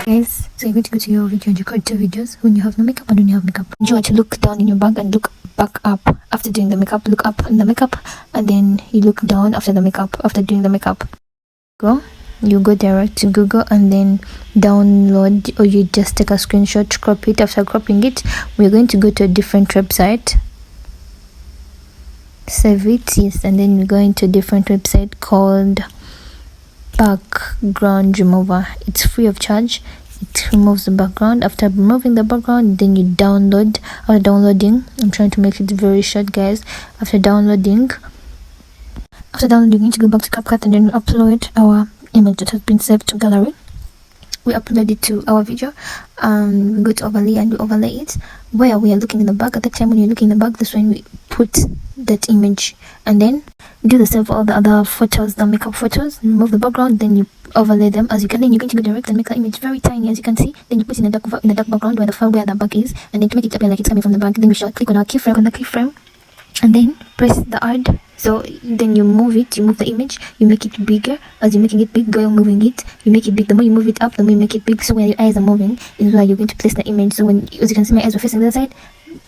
Guys, so you're going to go to your video and record 2 videos when you have no makeup and when you have makeup. You want to look down in your bag and look back up after doing the makeup. Look up in the makeup and then you look down after the makeup, after doing the makeup. You go direct to Google and then download, or you just take a screenshot, crop it. After cropping it, we're going to go to a different website, save it, yes, and then we're going to a different website called Background Remover. It's free of charge. It removes the background. After removing the background, then you download. After downloading, I'm trying to make it very short, guys. After downloading, you need to go back to CapCut and then upload our image that has been saved to gallery. We upload it to our video, we go to overlay and we overlay it where we are looking in the back. At the time when you're looking in the back, that's when we put that image, and then do the same for all the other photos, the makeup photos. Remove the background, then you overlay them as you can. Then you're going to go direct and make the image very tiny, as you can see. Then you put in the dark background where the file where the back is, and then to make it appear like it's coming from the back, then we shall click on our keyframe, and then press the add. So then you move the image, you make it bigger. As you're making it big, go moving it, you make it big. The more you move it up, the more you make it big. So when your eyes are moving is where you're going to place the image. So when, as you can see, my eyes were facing the other side,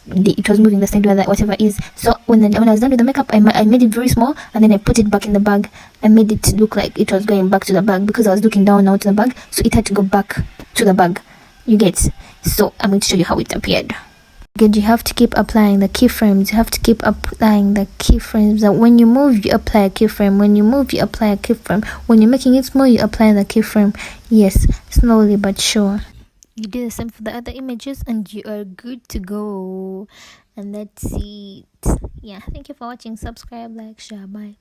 it was moving the side where that whatever is. So when I was done with the makeup, I made it very small, and then I put it back in the bag. I made it look like it was going back to the bag because I was looking down now to the bag, so it had to go back to the bag. You get? So I'm going to show you how it appeared. Good, you have to keep applying the keyframes. That when you move, you apply a keyframe. When you move, you apply a keyframe. When you're making it small, you apply the keyframe. Yes, slowly but sure. You do the same for the other images and you are good to go. And that's it. Yeah, thank you for watching. Subscribe, like, share, bye.